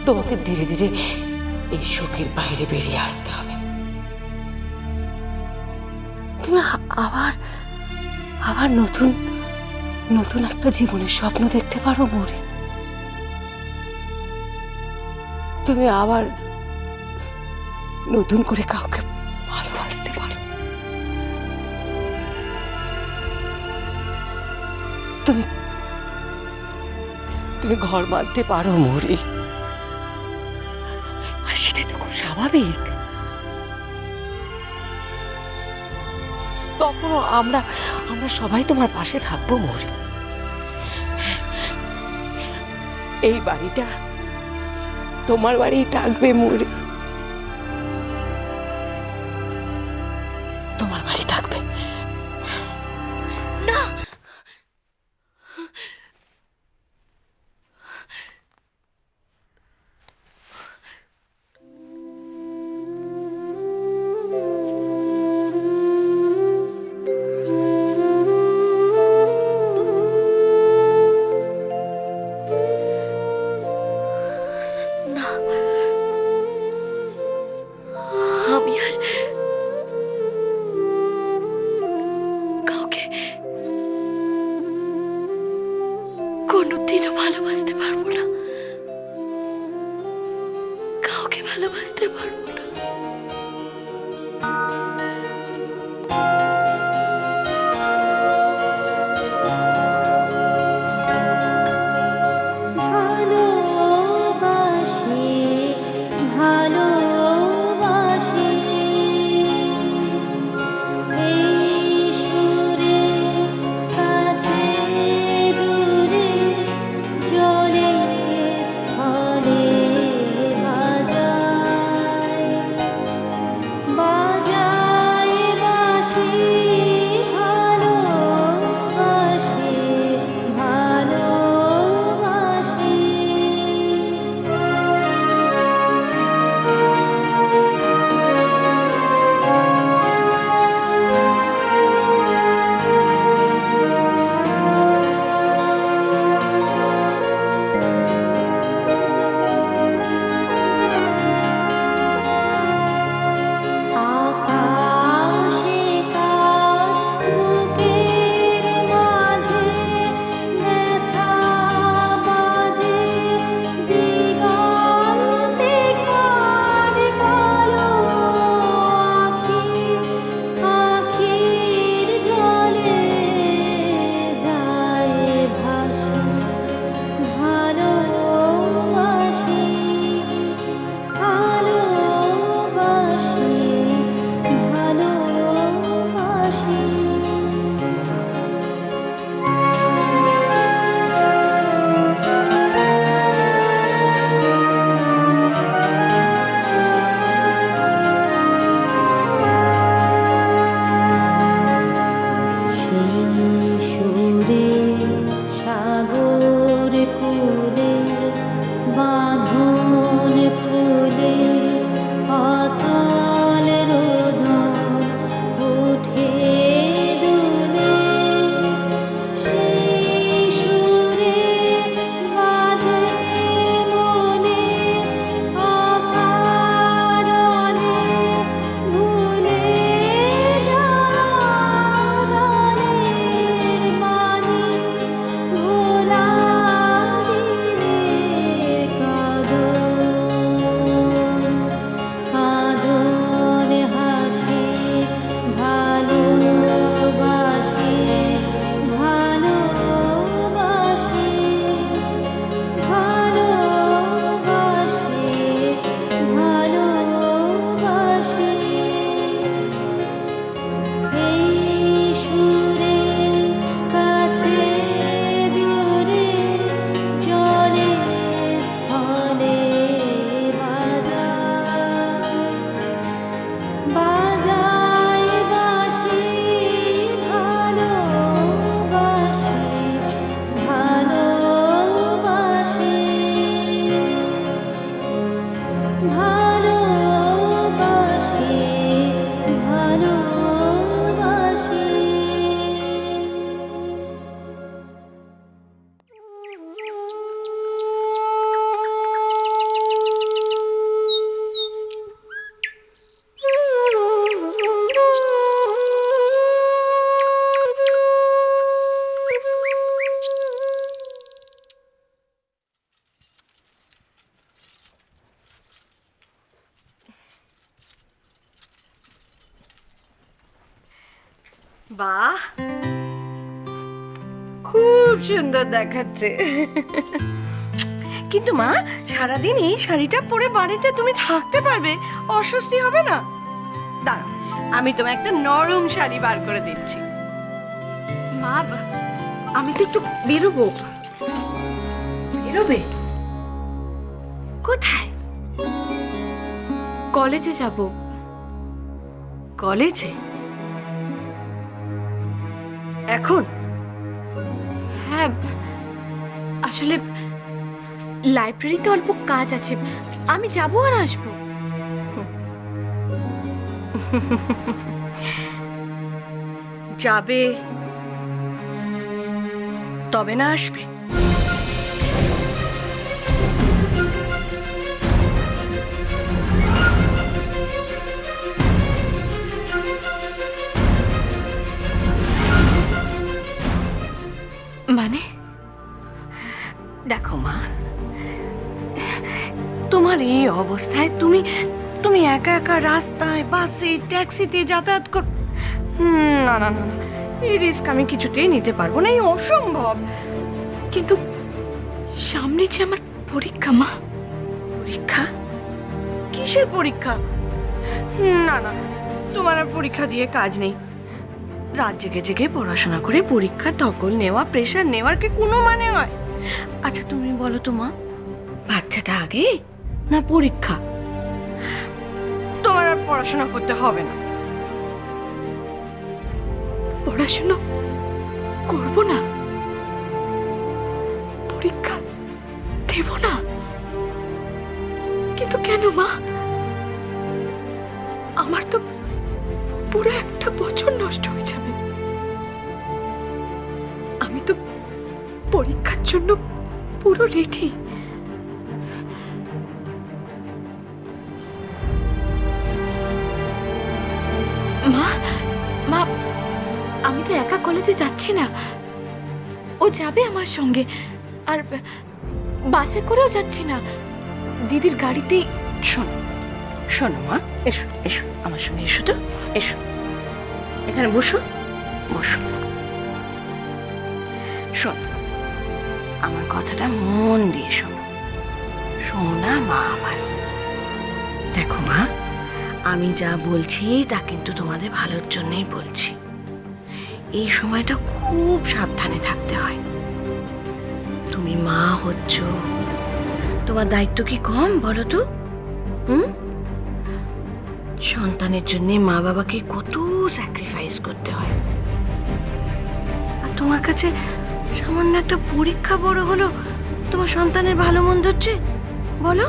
তোমাকে ধীরে ধীরে এই শোকের বাইরে বেরিয়ে আসতে হবে। তুমি আবার আবার নতুন নতুন একটা জীবনের স্বপ্ন দেখতে পারো মৌরি। তুমি আবার নতুন করে কাউকে ভালোবাসতে পারো। তুমি তুমি ঘর বাঁধতে পারো মৌরি, আর সেটাই তো খুব স্বাভাবিক। তখনও আমরা আমরা সবাই তোমার পাশে থাকবো মৌরি। এই বাড়িটা তোমার বাড়িই থাকবে মৌরি, তোমার বাড়ি থাকবে। না, আমি আর কাউকে কোনোদিনও ভালোবাসতে পারবো না, কাউকে ভালোবাসতে পারবো না। जो বাহ, খুব সুন্দর দেখাচ্ছে। কিন্তু মা, সারাদিন এই শাড়িটা পরে বাড়িতে তুমি থাকতে পারবে? অস্বস্তি হবে না? দাঁড়াও, আমি তোমায় একটা নরম শাড়ি বার করে দিচ্ছি। মা, আমি তো একটু বেরোবো। বেরোবে? কোথায়? কলেজে যাব। কলেজে? এখন? হ্যাঁ, আসলে লাইব্রেরিতে অল্প কাজ আছে, আমি যাব আর আসবো। যাবে তবে না আসবে? মানে? দেখো মা, তোমার এই অবস্থায় তুমি তুমি একা একা রাস্তায়, বাসে, ট্যাক্সিতে যাতায়াত কর। না না না না, এই রিস্ক আমি কিছুতেই নিতে পারবো না, এই অসম্ভব। কিন্তু সামনে যে আমার পরীক্ষা মা। পরীক্ষা? কিসের পরীক্ষা? না না, তোমার আর পরীক্ষা দিয়ে কাজ নেই। রাত জেগে জেগে পড়াশোনা করে পরীক্ষা ধকল নেওয়া, প্রেশার নেওয়ার কি কোনো মানে হয়? আচ্ছা তুমি বলো তো মা, বাচ্চাটা আগে না পরীক্ষা? তোমার আর পড়াশোনা করতে হবে না। পড়াশুনো করব না? পরীক্ষা দেব না? কিন্তু কেন মা? আমার তো পুরো একটা বছর নষ্ট হয়ে যাবে। আমি তো পরীক্ষার জন্য পুরো রেডি। মা, মা, আমি তো একা কলেজে যাচ্ছি না, ও যাবে আমার সঙ্গে। আর বাসে করেও যাচ্ছি না, দিদির গাড়িতেই। শোনো শোনো মা, এসো এসো আমার সঙ্গে, এসো তো, এসো এখানে বসো, বসো। শোনো, আমার কথাটা মন দিয়ে শোনো, শোনা মা আমার। দেখো মা, আমি যা বলছি তা কিন্তু তোমাদের ভালোর জন্যই বলছি। এই সময়টা খুব সাবধানে থাকতে হয়। তুমি মা হচ্ছ, তোমার দায়িত্ব কি কম বলো তো? সন্তানের জন্য মা বাবাকে কত স্যাক্রিফাইস করতে হয়। আর তোমার কাছে সামান্য একটা পরীক্ষা বড় হলো তোমার সন্তানের ভালো মন্দ হচ্ছে? বলো।